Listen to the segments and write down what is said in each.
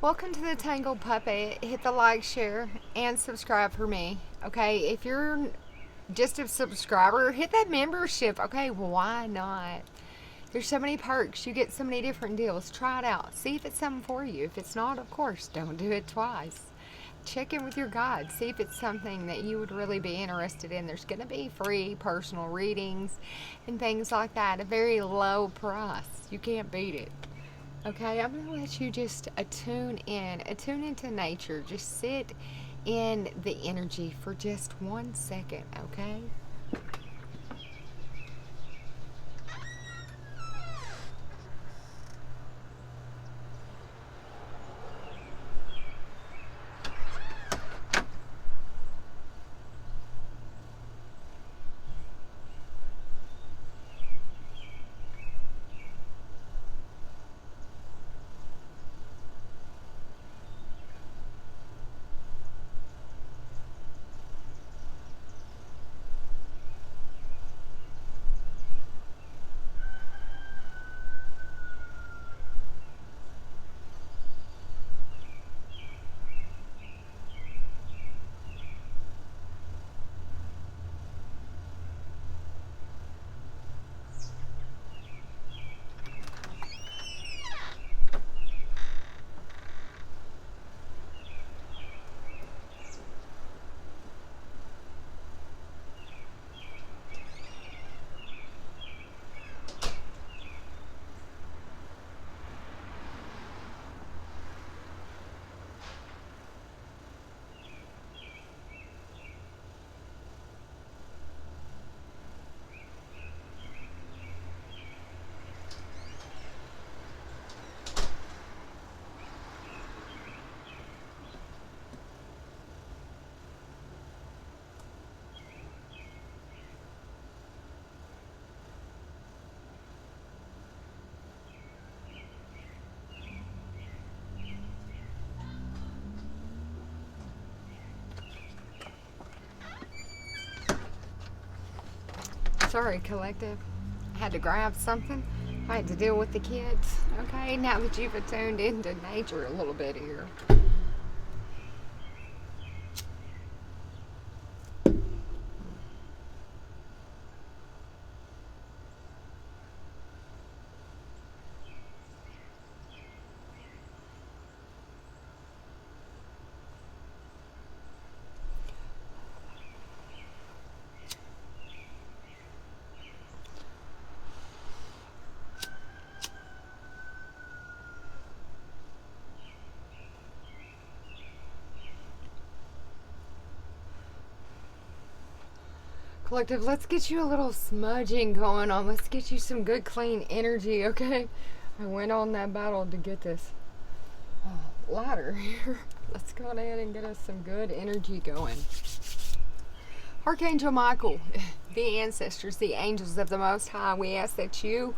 Welcome to the Tangled Puppet. Hit the like, share, and subscribe for me. Okay, if you're just a subscriber, hit that membership. Okay, well, why not? There's so many perks. You get so many different deals. Try it out. See if it's something for you. If it's not, of course, don't do it twice. Check in with your guide. See if it's something that you would really be interested in. There's going to be free personal readings and things like that at a very low price. You can't beat it. Okay, I'm going to let you just attune into nature. Just sit in the energy for just 1 second, okay? Sorry, collective. I had to grab something. I had to deal with the kids. Okay, now that you've attuned into nature a little bit here. Collective, let's get you a little smudging going on. Let's get you some good, clean energy, okay? I went on that battle to get this ladder here. Let's go ahead and get us some good energy going. Archangel Michael, the ancestors, the angels of the Most High, we ask that you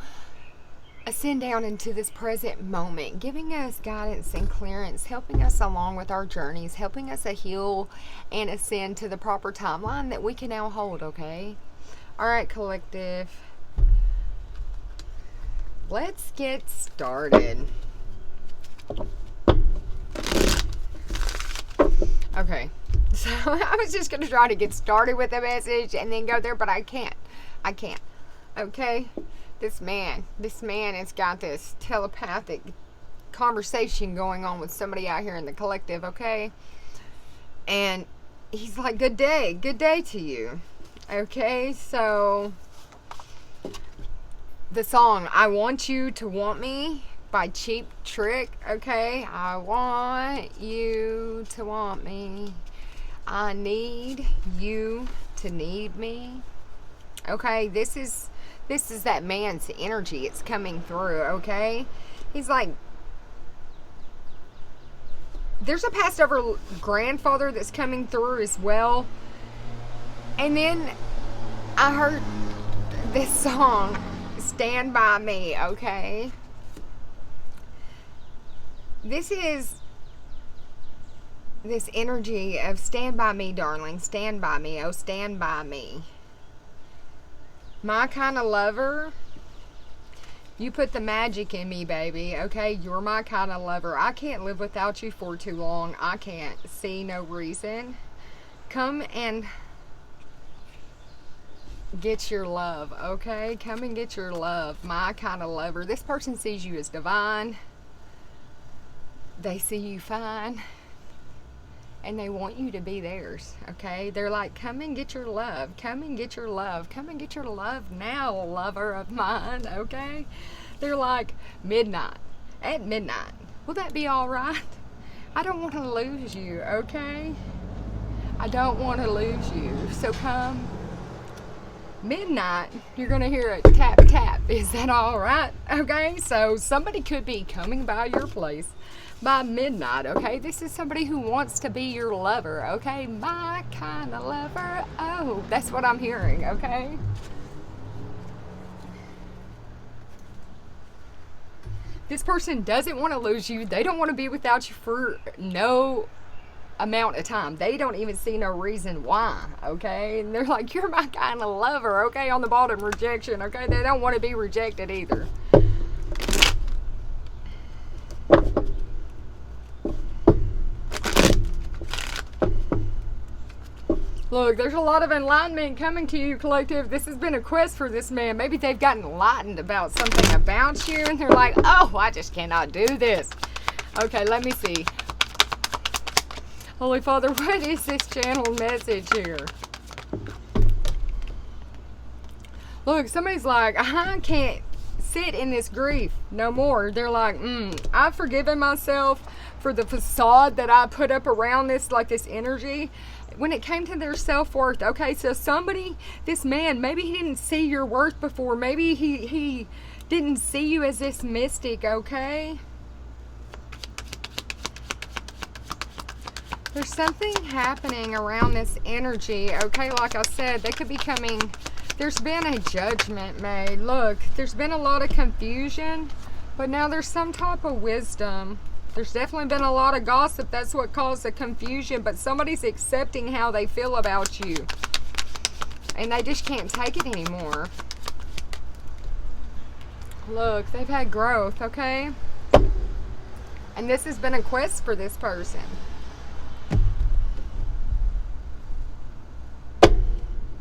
ascend down into this present moment, giving us guidance and clearance, helping us along with our journeys, helping us to heal and ascend to the proper timeline that we can now hold, okay? All right, collective. Let's get started. Okay. So I was just going to try to get started with the message and then go there, but I can't. Okay? This man has got this telepathic conversation going on with somebody out here in the collective, okay? And he's like, good day to you. Okay, so the song I Want You to Want Me by Cheap Trick, okay? I want you to want me. I need you to need me. Okay, this is that man's energy. It's coming through, okay? He's like, there's a passed over grandfather that's coming through as well. And then I heard this song, Stand By Me, okay? This is this energy of stand by me, darling. Stand by me. Oh, stand by me. My kind of lover You put the magic in me, baby. Okay, you're my kind of lover. I can't live without you for too long. I can't see no reason. Come and get your love, okay? Come and get your love. My kind of lover. This person sees you as divine. They see you fine. And they want you to be theirs, okay? They're like, come and get your love. Come and get your love. Come and get your love now, lover of mine, okay? They're like, midnight. At midnight. Will that be all right? I don't want to lose you, okay? I don't want to lose you. So come midnight, you're going to hear a tap, tap. Is that all right? Okay? So somebody could be coming by your place by midnight, okay? This is somebody who wants to be your lover, okay? My kind of lover. Oh, that's what I'm hearing, okay? This person doesn't want to lose you. They don't want to be without you for no amount of time. They don't even see no reason why, okay? And they're like, you're my kind of lover, okay? On the bottom, rejection, okay? They don't want to be rejected either. Look, there's a lot of enlightenment coming to you, collective. This has been a quest for this man. Maybe they've gotten enlightened about something about you, and they're like, oh, I just cannot do this. Okay, let me see. Holy Father, what is this channel message here? Look, somebody's like, I can't sit in this grief no more. They're like, I've forgiven myself for the facade that I put up around this, like this energy. When it came to their self-worth, okay, so somebody, this man, maybe he didn't see your worth before. Maybe he didn't see you as this mystic, okay? There's something happening around this energy, okay? Like I said, they could be coming. There's been a judgment made. Look, there's been a lot of confusion, but now there's some type of wisdom. There's definitely been a lot of gossip. That's what caused the confusion, but somebody's accepting how they feel about you. And they just can't take it anymore. Look, they've had growth, okay? And this has been a quest for this person.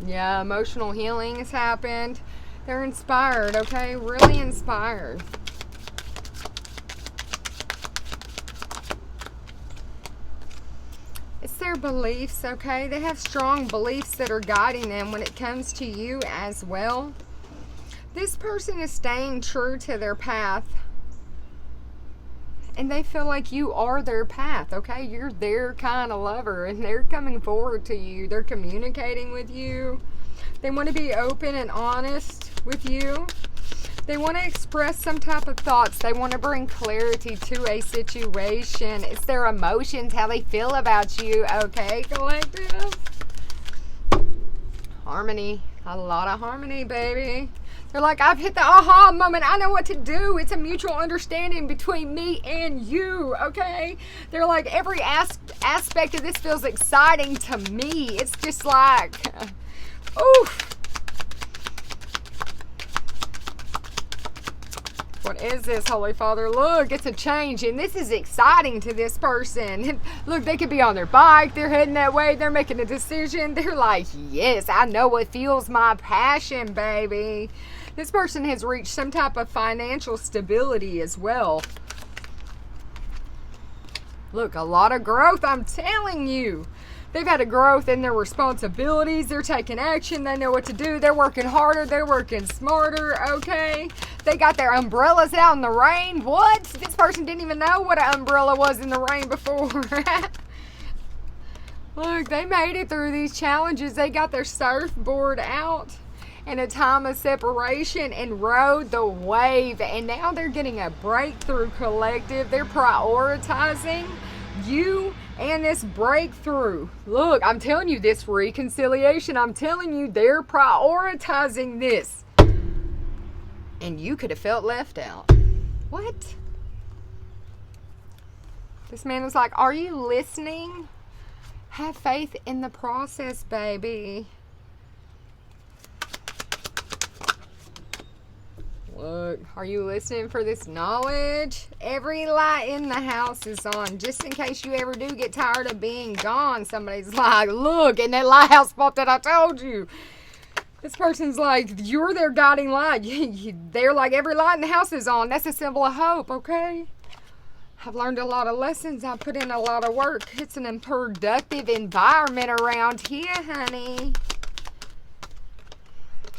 Yeah, emotional healing has happened. They're inspired, okay? Really inspired. It's their beliefs, okay? They have strong beliefs that are guiding them when it comes to you as well. This person is staying true to their path. And they feel like you are their path, okay? You're their kind of lover, and they're coming forward to you. They're communicating with you. They want to be open and honest with you. They want to express some type of thoughts. They want to bring clarity to a situation. It's their emotions, how they feel about you, okay, collective? Harmony. A lot of harmony, baby. They're like, I've hit the aha moment. I know what to do. It's a mutual understanding between me and you, okay? They're like, every aspect of this feels exciting to me. It's just like, oof. What is this, Holy Father? Look, it's a change, and this is exciting to this person. Look, they could be on their bike. They're heading that way. They're making a decision. They're like, yes, I know what fuels my passion, baby. This person has reached some type of financial stability as well. Look, a lot of growth, I'm telling you. They've had a growth in their responsibilities. They're taking action. They know what to do. They're working harder. They're working smarter, okay? They got their umbrellas out in the rain. What? This person didn't even know what an umbrella was in the rain before. Look, they made it through these challenges. They got their surfboard out in a time of separation and rode the wave. And now they're getting a breakthrough, collective. They're prioritizing you and this breakthrough. Look, I'm telling you, this reconciliation, I'm telling you, they're prioritizing this. And you could have felt left out. What? This man was like, are you listening? Have faith in the process, baby. Look, are you listening for this knowledge? Every light in the house is on. Just in case you ever do get tired of being gone, somebody's like, look, in that lighthouse spot that I told you. This person's like, you're their guiding light. They're like, every light in the house is on. That's a symbol of hope, okay? I've learned a lot of lessons. I put in a lot of work. It's an unproductive environment around here, honey.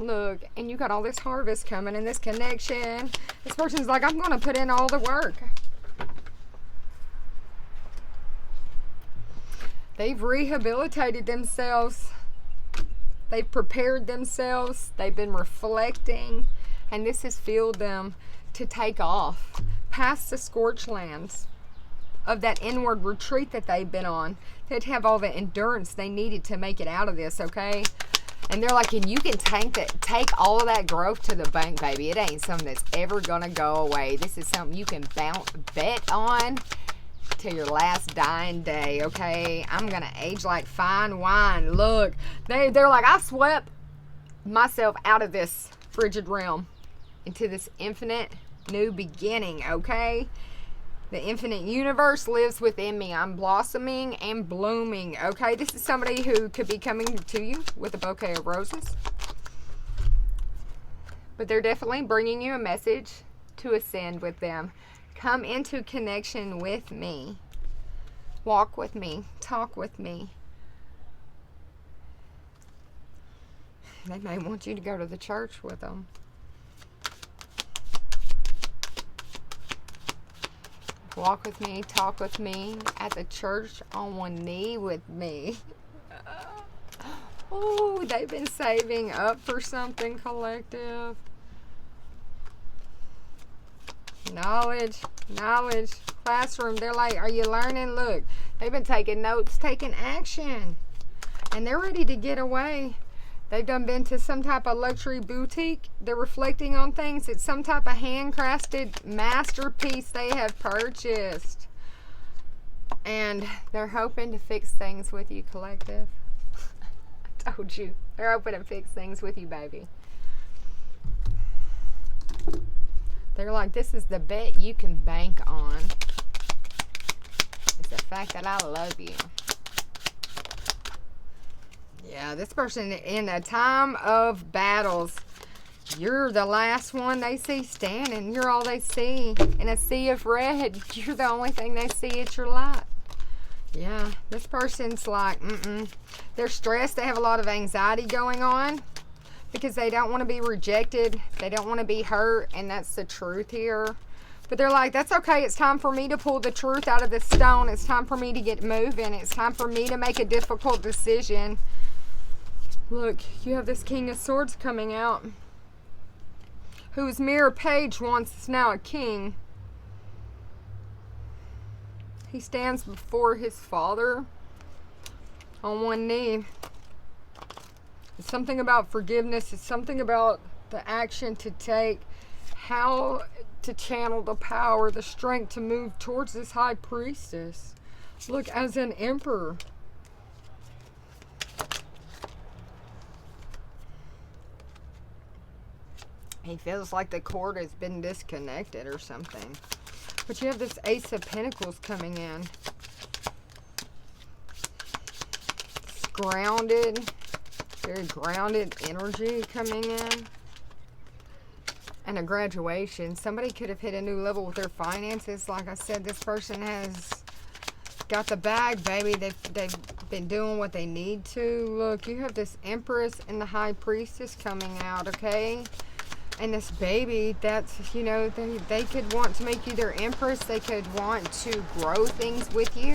Look, and you got all this harvest coming and this connection. This person's like, I'm going to put in all the work. They've rehabilitated themselves. They've prepared themselves. They've been reflecting. And this has fueled them to take off past the scorched lands of that inward retreat that they've been on. They'd have all the endurance they needed to make it out of this, okay? And they're like, and you can take all of that growth to the bank, baby. It ain't something that's ever going to go away. This is something you can bet on till your last dying day, okay? I'm going to age like fine wine. Look, they're like, I swept myself out of this frigid realm into this infinite new beginning, okay? The infinite universe lives within me. I'm blossoming and blooming, okay? This is somebody who could be coming to you with a bouquet of roses. But they're definitely bringing you a message to ascend with them. Come into connection with me. Walk with me. Talk with me. They may want you to go to the church with them. Walk with me, talk with me, at the church on one knee with me. Oh, they've been saving up for something, collective. Knowledge, classroom. They're like, are you learning? Look, they've been taking notes, taking action. And they're ready to get away. They've done been to some type of luxury boutique. They're reflecting on things. It's some type of handcrafted masterpiece they have purchased. And they're hoping to fix things with you, collective. I told you. They're hoping to fix things with you, baby. They're like, this is the bet you can bank on. It's the fact that I love you. Yeah, this person in a time of battles, you're the last one they see standing. You're all they see. In a sea of red, you're the only thing they see. It's your light. Yeah, this person's like, They're stressed. They have a lot of anxiety going on because they don't want to be rejected. They don't want to be hurt, and that's the truth here. But they're like, that's okay. It's time for me to pull the truth out of the stone. It's time for me to get moving. It's time for me to make a difficult decision. Look, you have this King of Swords coming out, whose mirror page once is now a king. He stands before his father on one knee. It's something about forgiveness. It's something about the action to take, how to channel the power, the strength to move towards this high priestess. Look, as an emperor. He feels like the cord has been disconnected or something. But you have this Ace of Pentacles coming in. It's grounded. Very grounded energy coming in. And a graduation. Somebody could have hit a new level with their finances. Like I said, this person has got the bag, baby. They've been doing what they need to. Look, you have this Empress and the High Priestess coming out, okay? And this baby, that's, you know, they could want to make you their empress. They could want to grow things with you.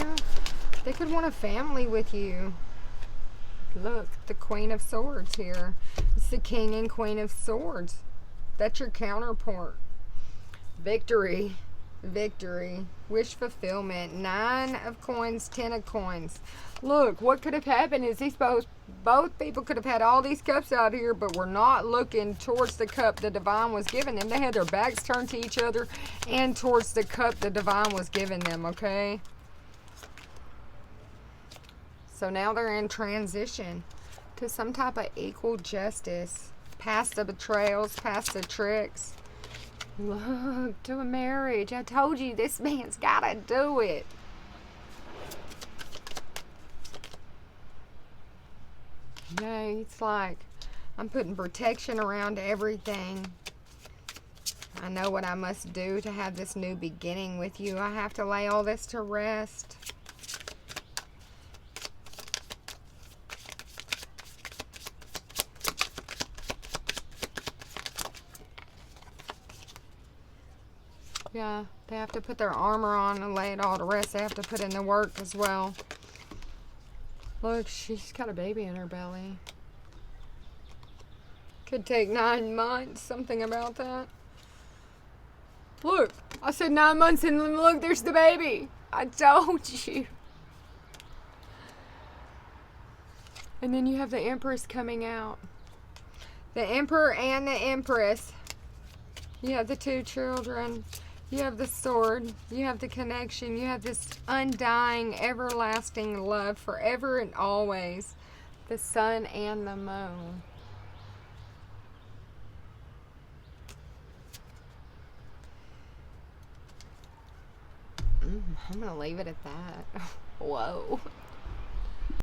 They could want a family with you. Look, the Queen of Swords here. It's the King and Queen of Swords. That's your counterpart. Victory. Victory. Wish fulfillment. 9 of coins, 10 of coins. Look, what could have happened is these both people could have had all these cups out here, but were not looking towards the cup the divine was giving them. They had their backs turned to each other and towards the cup the divine was giving them, okay? So now they're in transition to some type of equal justice. Past the betrayals, past the tricks. Look, to a marriage. I told you this man's gotta do it. No, it's like I'm putting protection around everything. I know what I must do to have this new beginning with you. I have to lay all this to rest. Yeah, they have to put their armor on and lay it all to rest. They have to put in the work as well. Look, she's got a baby in her belly. Could take 9 months, something about that. Look, I said 9 months and look, there's the baby. I told you. And then you have the Empress coming out. The Emperor and the Empress. You have the 2 children. You have the sword. You have the connection. You have this undying, everlasting love forever and always. The sun and the moon. I'm going to leave it at that. Whoa.